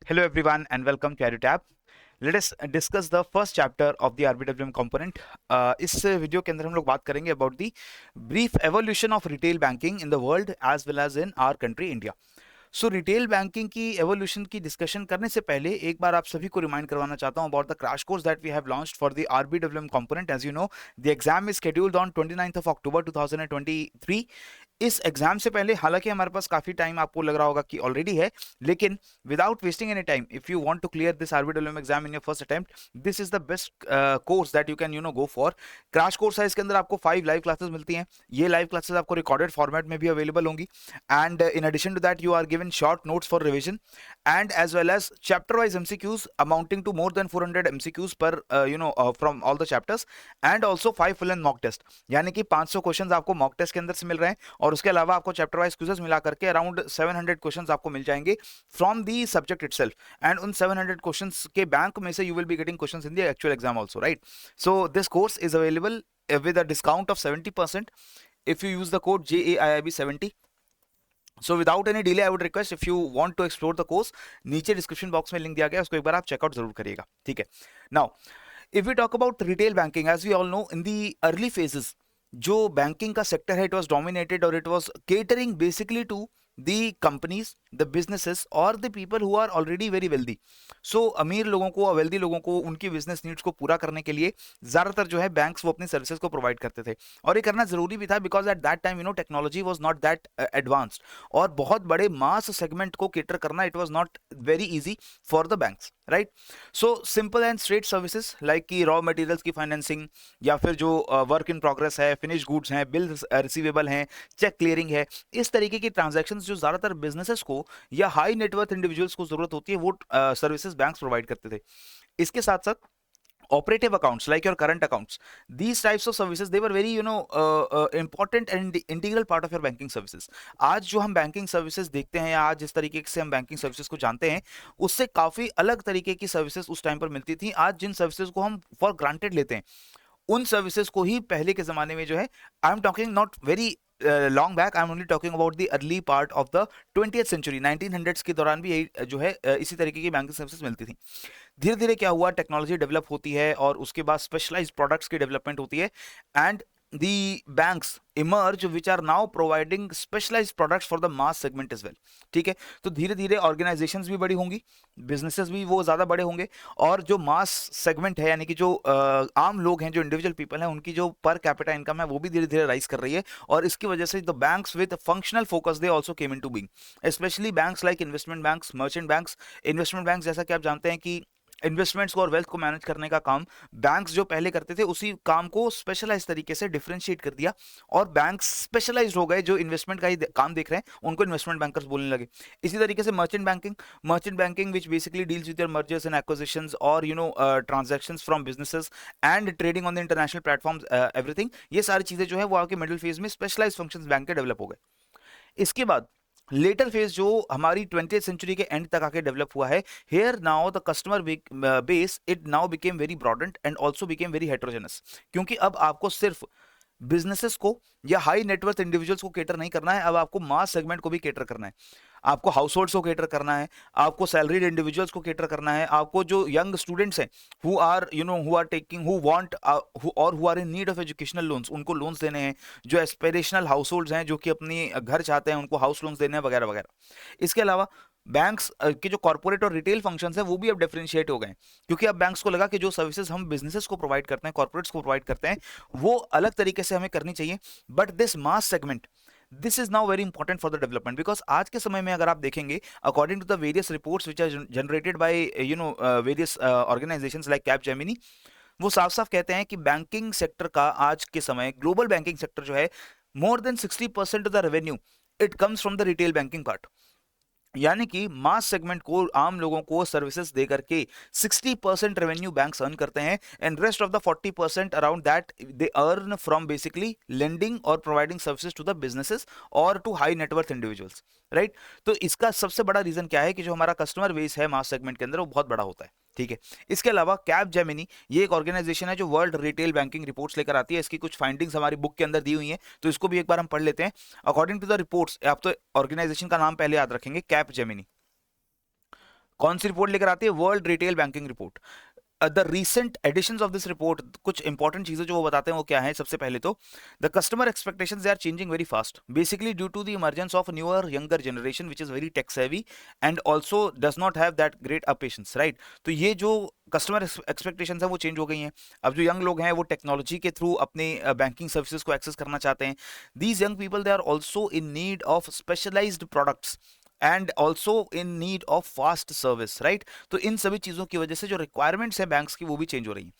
Hello everyone and welcome to EduTab. Let us discuss the first chapter of the RBWM component. इस video के अंदर हम लोग बात करेंगे about the brief evolution of retail banking in the world as well as in our country India. So retail banking की evolution की discussion करने से पहले एक बार आप सभी को रिमाइंड करवाना चाहता हूं about the crash course that we have launched for the RBWM component. As you know, the exam is scheduled on 29th of October 2023. इस एग्जाम से पहले हालांकि हमारे पास काफी टाइम आपको लग रहा होगा कि ऑलरेडी है, लेकिन without wasting any time, if you want to clear this RBWM exam in your first attempt, this is the best course that you can go for. Crash course है, इसके अंदर आपको 5 लाइव क्लासेस मिलती हैं. ये live classes आपको recorded format में भी अवेलेबल होंगी, and in addition to that you are given short notes for revision and as well as chapter wise MCQs amounting to more than 400 MCQs per from all the chapters, and also 5 full and mock test, यानी कि 500 questions आपको mock test के अंदर से मिल रहे हैं, और उसके अलावा आपको चैप्टर वाइज क्विजेस मिला करके अराउंड 700 क्वेश्चंस आपको मिल जाएंगे from the subject itself, and उन 700 क्वेश्चंस के बैंक में से you will be getting questions in the actual exam also, right? So this course is available with a discount of 70% if you use the code JAIIB70. So without any delay I would request, if you want to explore the course, नीचे description box में link दिया गया है, उसको एक बार आप checkout जरूर करिएगा, ठीक है? Now if we talk about retail banking, as we all know, in the early phases जो बैंकिंग का सेक्टर है, इट वाज डोमिनेटेड और it was catering basically to the companies, the businesses or the people who are already very wealthy. So अमीर लोगों को, wealthy लोगों को, उनकी बिजनेस नीड्स को पूरा करने के लिए ज्यादातर जो है बैंक्स वो अपनी सर्विसेज को प्रोवाइड करते थे, और ये करना जरूरी भी था because at that time technology was not that advanced, और बहुत बड़े मास सेगमेंट को केटर करना it was not very easy for the banks, right? So simple and straight services like की रॉ मटेरियल्स की फाइनेंसिंग, या फिर जो वर्क इन प्रोग्रेस है, फिनिश गुड्स हैं, बिल रिसीवेबल हैं, चेक क्लियरिंग है, इस तरीके की ट्रांजैक्शंस जो ज्यादातर बिजनेसेस को या हाई नेटवर्थ इंडिविजुअल्स को जरूरत होती है, वो सर्विसेज बैंक्स प्रोवाइड करते थे. इसके साथ साथ operative accounts like your current accounts, these types of services, they were very important and integral part of your banking services. आज जो हम बैंकिंग सर्विसेज देखते हैं, या आज जिस तरीके से हम बैंकिंग सर्विसेज को जानते हैं, उससे काफी अलग तरीके की सर्विसेज उस टाइम पर मिलती थी. आज जिन सर्विसेज को हम फॉर ग्रांटेड लेते हैं, उन सर्विसेज को ही पहले के जमाने में जो है, I am talking not very long back, I am only talking about the early part of the 20th century, 1900s के दौरान भी यही जो है इसी तरीके की बैंकिंग सर्विसेज मिलती थी. धीरे धीरे क्या हुआ, टेक्नोलॉजी डेवलप होती है और उसके बाद स्पेशलाइज्ड प्रोडक्ट्स की डेवलपमेंट होती है, and the banks emerge which are now providing specialized products for the mass segment as well. ठीक है, तो धीरे धीरे ऑर्गेनाइजेशंस भी बड़ी होंगी, बिजनेसेस भी वो ज्यादा बड़े होंगे, और जो मास सेगमेंट है, यानी कि जो आम लोग हैं, जो इंडिविजुअल पीपल हैं, उनकी जो पर कैपिटा इनकम है वो भी धीरे धीरे राइज कर रही है, और इसकी वजह से the banks with functional focus they also came into being, specially banks like investment banks, merchant banks. Investment banks, जैसा कि आप जानते हैं कि इन्वेस्टमेंट्स को और वेल्थ को मैनेज करने का काम बैंक्स जो पहले करते थे, उसी काम को स्पेशलाइज तरीके से डिफरेंशिएट कर दिया, और बैंक्स स्पेशलाइज्ड हो गए. जो इन्वेस्टमेंट का ही काम देख रहे हैं उनको इन्वेस्टमेंट बैंकर्स बोलने लगे. इसी तरीके से merchant banking which basically deals with your mergers and acquisitions और transactions from businesses and trading on the international platforms, everything, ये सारी चीजें जो है वो आपके मिडिल फेज में स्पेशलाइज्ड फंक्शंस बैंक के डेवलप हो गए. इसके बाद लेटर फेज जो हमारी 20th century के एंड तक आके डेवलप हुआ है, here now the customer base it now became very broadened and also became very heterogeneous, क्योंकि अब आपको सिर्फ बिजनेसेस को या हाई नेटवर्थ इंडिविजुअल्स को केटर नहीं करना है, अब आपको मास सेगमेंट को भी केटर करना है, आपको हाउस होल्ड्स को केटर करना है, आपको सैलरीड इंडिविजुअल्स को केटर करना है, आपको जो यंग स्टूडेंट्स हैं who are taking who want और who are in need of educational loans, उनको लोन्स देने हैं, जो एस्पिरेशनल हाउस होल्ड्स हैं जो कि अपनी घर चाहते हैं, उनको हाउस लोन्स देने हैं, वगैरह वगैरह. इसके अलावा बैंक्स के जो कॉर्पोरेट और रिटेल फंक्शंस हैं वो भी अब डिफरेंशिएट हो गए, क्योंकि अब बैंक्स को लगा कि जो सर्विसेज हम बिजनेसेस को प्रोवाइड करते हैं, कॉर्पोरेट्स को प्रोवाइड करते हैं, वो अलग तरीके से हमें करनी चाहिए. But this mass segment, this is now very important for the development, because आज के समय में अगर आप देखेंगे, according to the various reports which are generated by various organisations like Capgemini, वो साफ साफ कहते हैं कि बैंकिंग सेक्टर का आज के समय, ग्लोबल बैंकिंग सेक्टर जो है, more than 60% of the revenue it comes from the retail banking part, यानी कि मास सेगमेंट को, आम लोगों को सर्विसेज दे करके 60% रेवेन्यू बैंक्स अर्न करते हैं, and rest of the 40% around that they earn from basically lending और providing services to the businesses और to high net worth individuals, right? तो इसका सबसे बड़ा रीजन क्या है कि जो हमारा कस्टमर बेस है मास सेगमेंट के अंदर वो बहुत बड़ा होता है, ठीक है? इसके अलावा कैपजेमिनी, ये एक ऑर्गेनाइजेशन है जो वर्ल्ड रिटेल बैंकिंग रिपोर्ट्स लेकर आती है. इसकी कुछ फाइंडिंग्स हमारी बुक के अंदर दी हुई हैं, तो इसको भी एक बार हम पढ़ लेते हैं. अकॉर्डिंग टू द रिपोर्ट्स, आप तो ऑर्गेनाइजेशन का नाम पहले याद रखेंगे, कैपजेमिनी. कौन सी रिपोर्ट लेकर आती है? World retail banking report. The recent editions of this report, कुछ इंपॉर्टेंट चीजें जो वो बताते हैं वो क्या है? सबसे पहले तो the customer expectations they are changing very fast, basically due to the emergence of newer younger generation which is very tech savvy and also does not have that great a patience, right? तो ये जो customer expectations है वो change हो गई हैं। अब जो यंग लोग हैं वो टेक्नोलॉजी के थ्रू अपने बैंकिंग सर्विसेज को एक्सेस करना चाहते हैं। These young people they are also in need of specialised products and also in need of fast service, right? तो इन सभी चीजों की वजह से जो रिक्वायरमेंट्स है बैंक्स की वो भी चेंज हो रही है।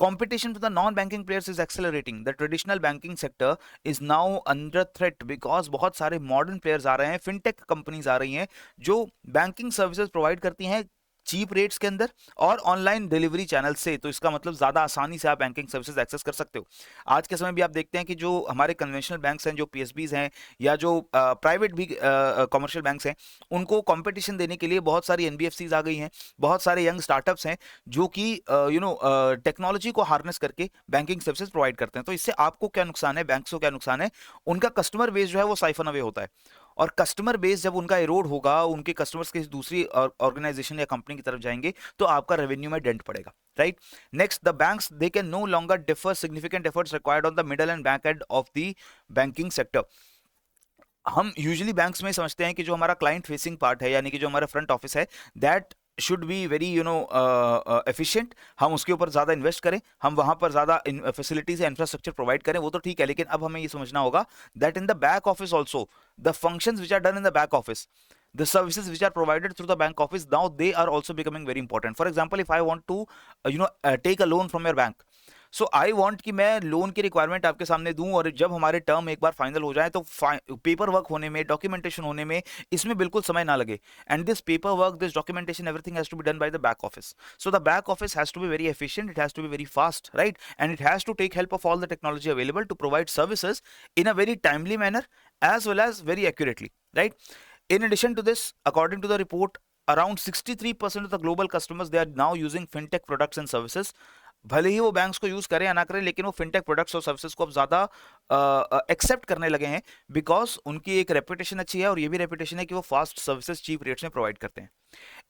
Competition to the non-banking players is accelerating. The traditional banking sector is now under threat because बहुत सारे modern players आ रहे हैं, fintech companies आ रही हैं जो banking services provide करती हैं चीप रेट्स के अंदर और ऑनलाइन डिलीवरी चैनल से। तो इसका मतलब ज्यादा आसानी से आप बैंकिंग सर्विसेज एक्सेस कर सकते हो। आज के समय भी आप देखते हैं कि जो हमारे कन्वेंशनल बैंक्स हैं, जो पीएसबीज हैं या जो प्राइवेट भी कमर्शियल बैंक्स हैं, उनको कंपटीशन देने के लिए बहुत सारी एनबीएफसीज आ गई हैं, बहुत सारे यंग स्टार्टअप्स हैं जो कि टेक्नोलॉजी को हार्नेस करके बैंकिंग सर्विसेज प्रोवाइड करते हैं। तो इससे आपको क्या नुकसान है, बैंक्स को क्या नुकसान है? उनका कस्टमर बेस जो है वो साइफन अवे होता है, और कस्टमर बेस जब उनका एरोड होगा, उनके कस्टमर्स किसी दूसरी ऑर्गेनाइजेशन या कंपनी की तरफ जाएंगे तो आपका रेवेन्यू में डेंट पड़ेगा, right? Next, the banks they can no longer defer significant efforts required on the middle and back end of the banking sector. हम यूजुअली बैंक्स में समझते हैं कि जो हमारा क्लाइंट फेसिंग पार्ट है, यानी कि जो हमारा फ्रंट ऑफिस है, that should be very efficient, हम उसके ऊपर ज्यादा इन्वेस्ट करें, हम वहां पर ज्यादा फैसिलिटीज या इंफ्रास्ट्रक्चर प्रोवाइड करें, वो तो ठीक है। लेकिन अब हमें ये समझना होगा that in the back office also the functions which are done in the back office, the services which are provided through the bank office, now they are also becoming very important. For example, if I want to take a loan from your bank, so I want कि मैं loan की requirement आपके सामने दूं, और जब हमारे term एक बार फाइनल हो जाए तो पेपर वर्क होने में, डॉक्यूमेंटेशन होने में, इसमें बिल्कुल समय ना लगे। And this paper work, this documentation, everything has to be done by the back office. So the back office has to be very efficient, it has to be very fast, right? And it has to take help of all the technology available to provide services in a very timely manner as well as very accurately, right? In addition to this, according to the report, around 63% of the global customers, they are now using fintech products and services. भले ही वो banks को use करें या ना करें, लेकिन वो fintech products और सर्विसेज को अब ज्यादा एक्सेप्ट करने लगे हैं, बिकॉज उनकी एक रेपुटेशन अच्छी है, और ये भी रेपुटेशन है कि वो फास्ट सर्विसेज चीप रेट्स में प्रोवाइड करते हैं।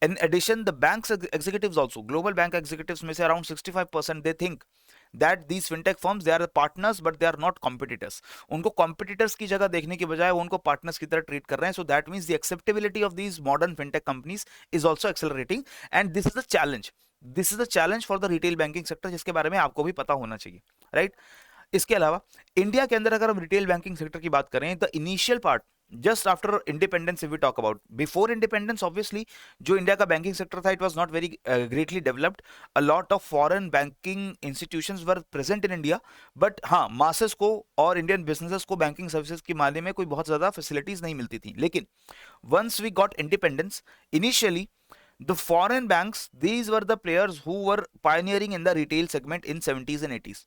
In addition, the banks executives also, global bank executives में से around 65% they think that these fintech firms, they are partners but they are not competitors. उनको competitors की जगह देखने की बजाय वो उनको partners की तरह treat कर रहे हैं. So that means the acceptability of these modern fintech companies is also accelerating, and this is a challenge. This is a challenge for the retail banking sector, जिसके बारे में आपको भी पता होना चाहिए, right? इसके अलावा इंडिया के अंदर अगर हम रिटेल बैंकिंग सेक्टर की बात करें, the initial part just after independence, if we talk about before independence, obviously जो इंडिया का बैंकिंग सेक्टर था, it was not very greatly developed. A lot of foreign banking institutions were present in India, but हाँ, masses को और Indian businesses को banking services के मामले में कोई बहुत ज्यादा फैसिलिटीज नहीं मिलती थी. लेकिन once we got independence, initially the foreign banks, these were the players who were pioneering in the retail segment in 70s and 80s.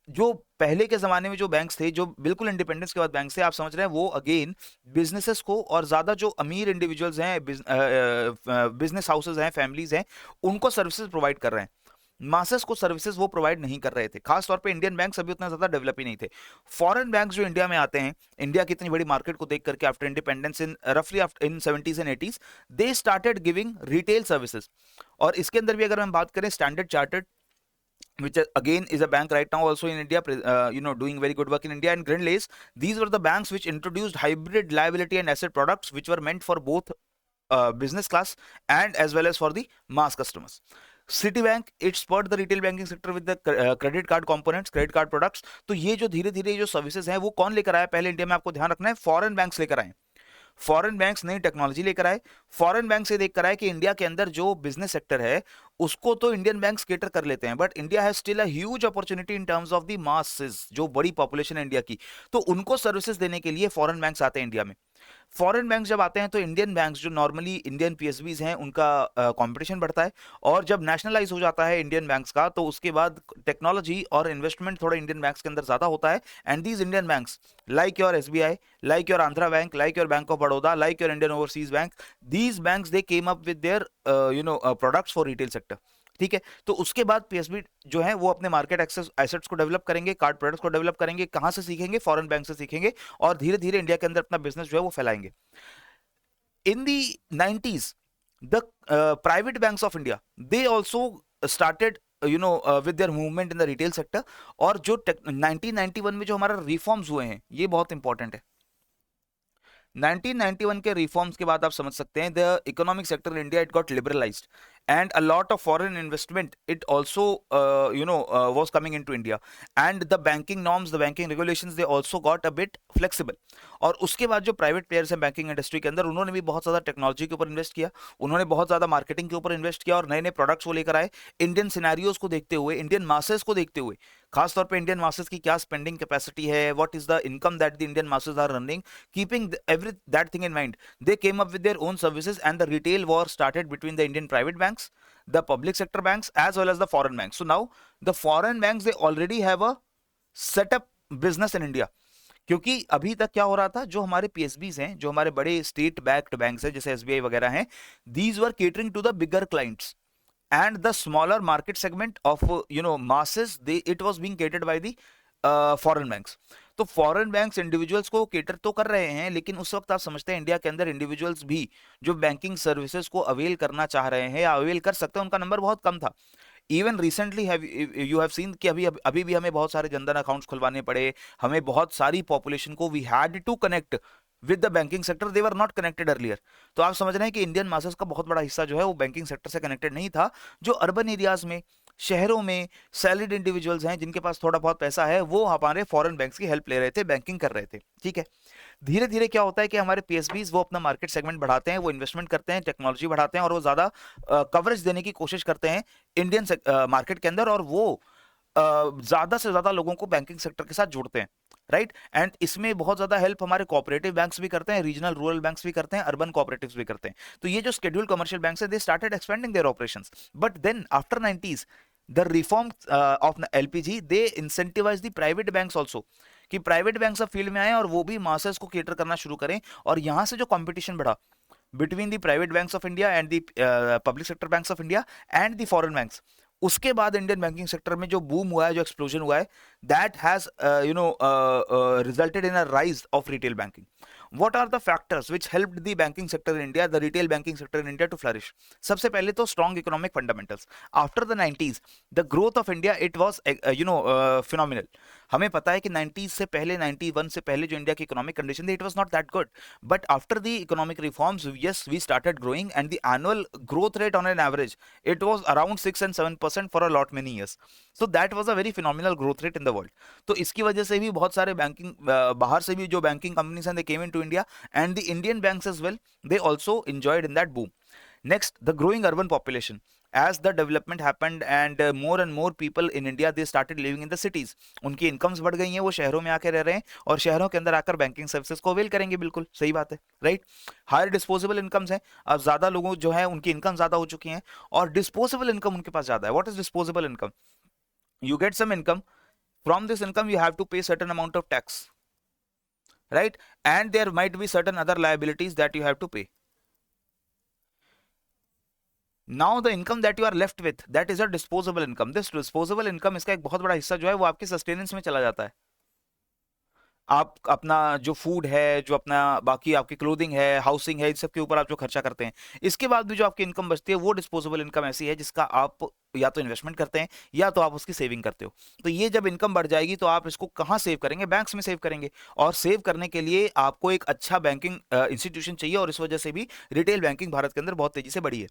जो पहले के जमाने में जो बैंक्स थे, जो बिल्कुल इंडिपेंडेंस के बाद बैंक्स थे, आप समझ रहे हैं, वो अगेन बिजनेसेस को और ज्यादा जो अमीर इंडिविजुअल्स हैं, बिजनेस हाउसेस हैं, फैमिलीज हैं, उनको सर्विसेज प्रोवाइड कर रहे हैं. मासेस को सर्विसेज वो प्रोवाइड नहीं कर रहे थे. खास तौर पे इंडियन बैंक्स अभी उतना ज्यादा डेवलप ही नहीं थे. फॉरेन बैंक्स जो इंडिया में आते हैं, इंडिया की इतनी बड़ी मार्केट को देख करके, आफ्टर इंडिपेंडेंस इन रफली इन 70s and 80s, they started giving retail services. और इसके अंदर भी अगर हम बात करें, standard chartered, which again is a bank right now also in India, doing very good work in India, and Grindlays, these were the banks which introduced hybrid liability and asset products which were meant for both business class and as well as for the mass customers. Citibank, it spurred the retail banking sector with the credit card components, credit card products. तो ये जो धीरे धीरे जो services हैं, वो कौन लेकर आया? पहले इंडिया में आपको ध्यान रखना है, फॉरेन बैंक्स लेकर आए. फॉरेन बैंक्स नई टेक्नोलॉजी लेकर आए. फॉरेन बैंक से देखकर आए कि इंडिया के अंदर जो बिजनेस सेक्टर है, उसको तो इंडियन बैंक्स केटर कर लेते हैं, but India has still a huge opportunity in terms of the masses, जो बड़ी पॉपुलेशन है इंडिया की. तो उनको सर्विसेज देने के लिए फॉरेन बैंक्स आते हैं इंडिया में. फॉरेन बैंक्स जब आते हैं तो इंडियन बैंक्स, जो नॉर्मली इंडियन पीएसबीज हैं, उनका कंपटीशन बढ़ता है. और जब नेशनलाइज हो जाता है इंडियन बैंक्स का, तो उसके बाद टेक्नोलॉजी और इन्वेस्टमेंट थोड़ा इंडियन बैंक्स के अंदर ज्यादा होता है. And these Indian banks, like your SBI, like your Andhra bank, like your bank of Baroda, like your Indian overseas bank, these banks they came up with their products for retail sector. ठीक है. तो उसके बाद पीएसबी जो है वो अपने market access assets को डेवलप करेंगे, कार्ड प्रोडक्ट्स को डेवलप करेंगे. कहां से सीखेंगे? फॉरेन बैंक से सीखेंगे, और धीरे धीरे इंडिया के अंदर अपना बिजनेस जो है वो फैलाएंगे. इन दी 90s, the private banks of India, they also started with their movement in the retail sector. और जो 1991 में जो हमारा रिफॉर्म्स हुए हैं, ये बहुत इंपॉर्टेंट है। 1991 के रिफॉर्म्स के बाद आप समझ सकते हैं the economic sector in India it got liberalised and a lot of foreign investment it also was coming into India, and the banking norms, the banking regulations, they also got a bit flexible. और उसके बाद जो private players हैं banking industry के अंदर, उन्होंने भी बहुत ज़्यादा टेक्नोलॉजी के ऊपर इन्वेस्ट किया, उन्होंने बहुत ज़्यादा मार्केटिंग के ऊपर इन्वेस्ट किया और नए नए प्रोडक्ट्स वो लेकर आए इंडियन सिनेरियोज को देखते हुए, इंडियन मासेस को देखते हुए, खासतौर पे इंडियन मासेस की क्या स्पेंडिंग कैपेसिटी है, what is the income that the Indian masses are running, keeping every that thing in mind, they came up with their own services and the retail war started between the Indian private banks, the public sector banks as well as the foreign banks. So now the foreign banks they already have a set up business in India. क्योंकि अभी तक क्या हो रहा था, जो हमारे PSBs हैं, जो हमारे बड़े स्टेट बैक्ड बैंक्स हैं जैसे SBI वगैरह हैं, these were catering to the bigger clients and the smaller market segment of masses, it was being catered by the foreign banks. तो फॉरेन बैंक्स इंडिविजुअल्स को केटर तो कर रहे हैं, लेकिन उस वक्त आप समझते हैं इंडिया के अंदर इंडिविजुअल्स भी जो बैंकिंग सर्विसेज को अवेल करना चाह रहे हैं या अवेल कर सकते हैं, उनका नंबर बहुत कम था. Even recently you have seen कि अभी भी हमें बहुत सारे जनधन अकाउंट्स खुलवाने पड़े, हमें बहुत सारी पॉपुलेशन को we had to connect with the banking sector, they were not connected earlier. तो आप समझ रहे हैं कि इंडियन मासेस का बहुत बड़ा हिस्सा जो है वो बैंकिंग सेक्टर से कनेक्टेड नहीं था. जो अर्बन एरियाज में, शहरों में सैलरीड इंडिविजुअल्स हैं जिनके पास थोड़ा बहुत पैसा है, वो हमारे फॉरेन बैंक्स की हेल्प ले रहे थे, बैंकिंग कर रहे थे. ठीक है. धीरे धीरे क्या होता है कि हमारे PSBs वो अपना मार्केट सेगमेंट बढ़ाते हैं, वो इन्वेस्टमेंट करते हैं, टेक्नोलॉजी बढ़ाते हैं और वो ज्यादा कवरेज देने की कोशिश करते हैं इंडियन मार्केट के अंदर, और वो ज्यादा से ज्यादा लोगों को बैंकिंग सेक्टर के साथ जोड़ते हैं. राइट. एंड इसमें बहुत ज्यादा हेल्प हमारे कोऑपरेटिव बैंक्स भी करते हैं, रीजनल रूरल बैंक्स भी करते हैं, अर्बन कोऑपरेटिव्स भी करते हैं. तो ये जो शेड्यूल्ड कमर्शियल बैंक्स हैं, they started expanding their operations. But then after 90s the reform of LPG, they incentivize the private banks also, कि प्राइवेट बैंक्स अब फील्ड में आए और वो भी मासेस को केटर करना शुरू करें. और यहां से जो कंपटीशन बढ़ा between the private banks of India and the public sector banks of India and the foreign banks, उसके बाद इंडियन बैंकिंग सेक्टर में जो बूम हुआ है, जो एक्सप्लोजन हुआ है, that has resulted in a rise of retail banking. What are the factors which helped the banking sector in India, the retail banking sector in India to flourish? सबसे पहले तो strong economic fundamentals. After the 90s, the growth of India it was phenomenal. हमें पता है कि 90s से पहले, 91 से पहले जो इंडिया की इकोनॉमिक कंडीशन थी, it was not that good. But after the economic reforms, yes, we started growing, and the annual growth rate on an average, it was around 6 and 7% for a lot many years. So that was a very phenomenal growth rate in the world. तो इसकी वजह से भी बहुत सारे banking बाहर से भी जो बैंकिंग कंपनीज हैं, they came into India, and the Indian banks as well, they also enjoyed in that boom. Next, the growing urban population. As the development happened and more and more people in India, they started living in the cities. उनकी incomes बढ़ गई हैं, वो शहरों में आके रह रहे हैं और शहरों के अंदर आकर बैंकिंग सर्विसेज को अवेल करेंगे. बिल्कुल सही बात है. राइट. हायर डिस्पोजेबल इनकम्स हैं, अब ज्यादा लोगों जो है उनकी इनकम ज्यादा हो चुकी हैं और डिस्पोजेबल इनकम उनके पास ज्यादा है. What is disposable income? You get some income, from this income you have to pay certain amount of tax, right? And there might be certain other liabilities that you have to pay. Now the income that you are left with, that is a disposable income. This disposable income, इसका एक बहुत बड़ा हिस्सा जो है वो आपके sustenance में चला जाता है. आप अपना जो फूड है, जो अपना बाकी आपकी क्लोथिंग है, हाउसिंग है, इन सब के ऊपर आप जो खर्चा करते हैं, इसके बाद भी जो आपकी इनकम बचती है, वो डिस्पोजेबल इनकम ऐसी है जिसका आप या तो इन्वेस्टमेंट करते हैं या तो आप उसकी सेविंग करते हो. तो ये जब इनकम बढ़ जाएगी तो आप इसको कहाँ सेव करेंगे? बैंक्स में सेव करेंगे. और सेव करने के लिए आपको एक अच्छा बैंकिंग इंस्टीट्यूशन चाहिए, और इस वजह से भी रिटेल बैंकिंग भारत के अंदर बहुत तेजी से बढ़ी है.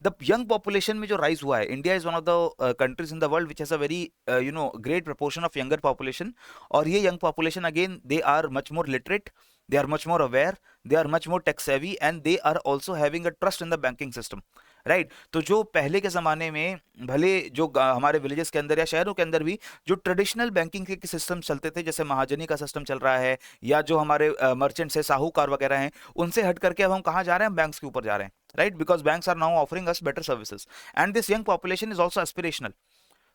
द यंग पॉपुलेशन में जो राइज हुआ है, India is one of the countries in the world which has a very great proportion of younger population. और ये young population again they are much more literate, they are much more aware, they are much more tech savvy, and they are also having a trust in the banking system. Right. तो जो पहले के ज़माने में भले जो हमारे villages के अंदर या शहरों के अंदर भी जो ट्रेडिशनल बैंकिंग के सिस्टम चलते थे, जैसे महाजनी का सिस्टम चल रहा है या जो हमारे मर्चेंट्स है, साहूकार वगैरह हैं, उनसे हट करके अब हम कहाँ जा रहे हैं? बैंक्स के ऊपर जा रहे हैं. Right. Because banks are now offering us better services and this young population is also aspirational.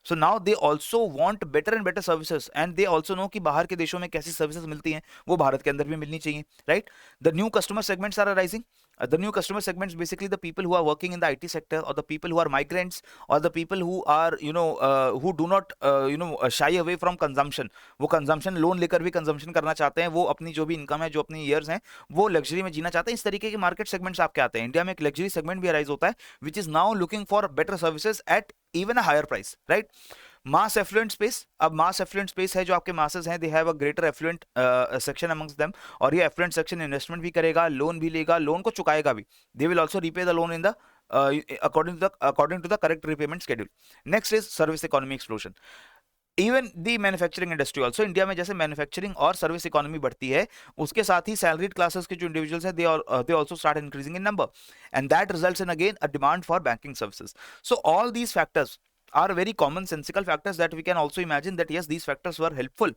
So now they also want better and better services, and they also know कि बाहर के देशों में कैसी सर्विसेज मिलती हैं, वो भारत के अंदर भी मिलनी चाहिए. Right. The new customer segments are arising. The new customer segments basically the people who are working in the IT sector, or the people who are migrants, or the people who are who do not shy away from consumption. वो consumption loan लेकर भी consumption करना चाहते हैं, वो अपनी जो भी इनकम है, जो अपनी ईयर्स हैं, वो लग्जरी में जीना चाहते हैं. इस तरीके के मार्केट सेगमेंट्स आपके आते हैं. इंडिया में एक लग्जरी सेगमेंट भी अराइज होता है which is now looking for better services at even a higher price, right. Mass affluent space, अब मास एफ्लुएंट स्पेस है जो आपके मासेस हैं, they have a greater affluent section amongst them, और ये एफ्लुएंट सेक्शन इन्वेस्टमेंट भी करेगा, loan भी लेगा, लोन को चुकाएगा भी. They will also repay the loan in the according to the correct repayment schedule. Next is service economy explosion. Even the manufacturing industry also, India में जैसे मैन्युफैक्चरिंग और service economy बढ़ती है, उसके साथ ही सैलरीड क्लासेस के जो इंडिविजुअल्स हैं, they also start increasing in number, and that results in again a demand for banking services. So all these factors are very commonsensical factors that we can also imagine that yes, these factors were helpful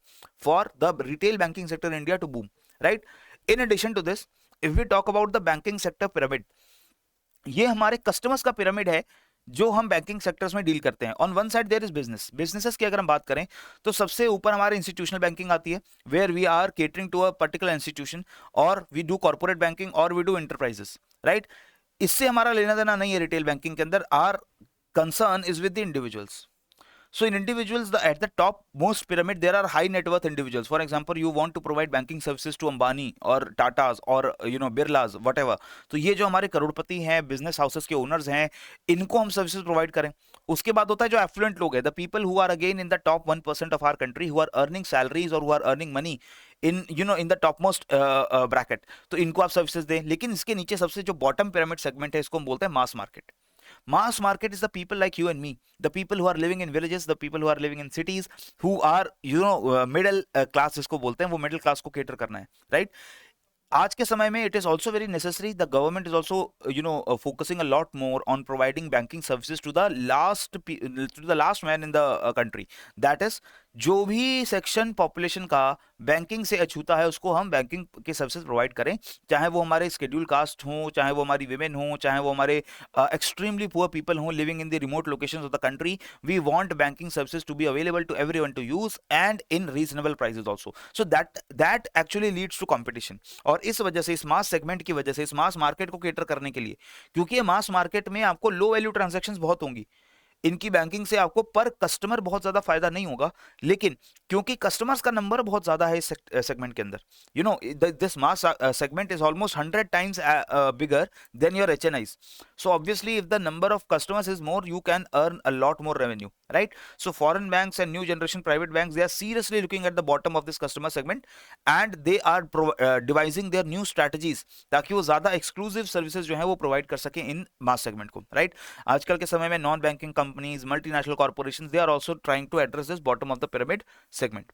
for the retail banking sector in India to boom, right? In addition to this, if we talk about the banking sector pyramid, ये हमारे customers का pyramid है जो हम banking sectors में deal करते हैं. On one side there is businesses की अगर हम बात करें तो सबसे ऊपर हमारे इंस्टीट्यूशनल बैंकिंग आती है, where we are catering to a particular institution, और वी डू कॉर्पोरेट बैंकिंग, और वी डू एंटरप्राइजेस, राइट. इससे हमारा लेना देना नहीं है रिटेल बैंकिंग के अंदर. Our concern is with the individuals. So in individuals, at the top most pyramid, there are high net worth individuals. For example, you want to provide banking services to Ambani or Tatas or Birlas, whatever. तो ये जो हमारे करोड़पति हैं, business houses के owners हैं, इनको हम services provide करें. उसके बाद होता है जो affluent लोग हैं, the people who are again in the top 1% of our country, who are earning salaries or who are earning money in the topmost bracket. तो इनको आप services दें. लेकिन इसके नीचे सबसे जो bottom pyramid segment है, इसको हम बोलते हैं mass market. Mass market is the people like you and me, the people who are living in villages, the people who are living in cities, who are middle class जिसको बोलते हैं, वो middle class को cater करना है, right? आज के समय में it is also very necessary, the government is also focusing a lot more on providing banking services to the last man in the country. That is, जो भी सेक्शन पॉपुलेशन का बैंकिंग से अछूता है उसको हम बैंकिंग के सर्विसेज प्रोवाइड करें, चाहे वो हमारे शेड्यूल कास्ट हों, चाहे वो हमारी विमेन हों, चाहे वो हमारे एक्सट्रीमली पुअर पीपल हों living in the remote locations of the country. We want banking services to be available to everyone to use and in reasonable prices also. So that actually leads to competition. और इस वजह से, इस मास segment की वजह से, इस mass market को केटर करने के लिए, क्योंकि ये मास मार्केट में आपको लो वैल्यू ट्रांजैक्शंस बहुत होंगी, इनकी बैंकिंग से आपको पर कस्टमर बहुत ज्यादा फायदा नहीं होगा, लेकिन क्योंकि कस्टमर्स का नंबर बहुत ज्यादा है इस सेगमेंट के अंदर, this mass segment is almost 100 times bigger than your HNIs. So obviously if the number of customers is more, you can earn a lot more revenue, right? So foreign banks and new generation private banks, they are seriously looking at the bottom of this customer segment, and they are devising their new strategies ताकि वो ज्यादा exclusive services जो है वो provide कर सके इन mass segment को, right? आजकल के समय में non banking companies, multinational corporations, they are also trying to address this bottom of the pyramid segment.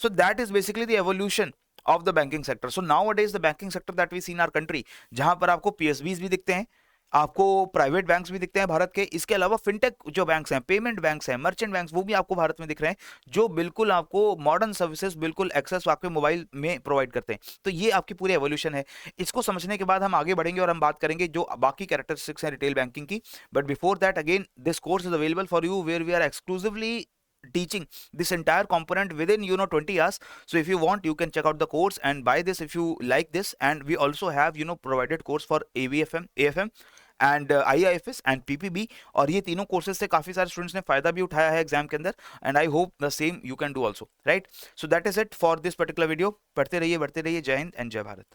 So that is basically the evolution of the banking sector. So nowadays the banking sector that we see in our country, जहां पर आपको PSBs भी दिखते हैं, आपको private banks भी दिखते हैं भारत के, इसके अलावा फिनटेक जो बैंक्स हैं, पेमेंट बैंक्स हैं, मर्चेंट बैंक्स, वो भी आपको भारत में दिख रहे हैं, जो बिल्कुल आपको मॉडर्न सर्विसेज, बिल्कुल एक्सेस आपके मोबाइल में प्रोवाइड करते हैं. तो ये आपकी पूरी एवोल्यूशन है. इसको समझने के बाद हम आगे बढ़ेंगे और हम बात करेंगे जो बाकी कैरेक्टरिस्टिक्स हैं रिटेल बैंकिंग की. But before that, again this course is available for you, where we are exclusively teaching this entire component within 20 hours. So if you want, you can check out the course and buy this if you like this. And we also have provided course for AVFM, AFM and IIFS and PPB, और ये तीनों courses से काफी सारे students ने फायदा भी उठाया है एग्जाम के अंदर, and I hope the same you can do also, right. So that is it for this particular video. पढ़ते रहिए, बढ़ते रहिए. जय हिंद एंड जय भारत.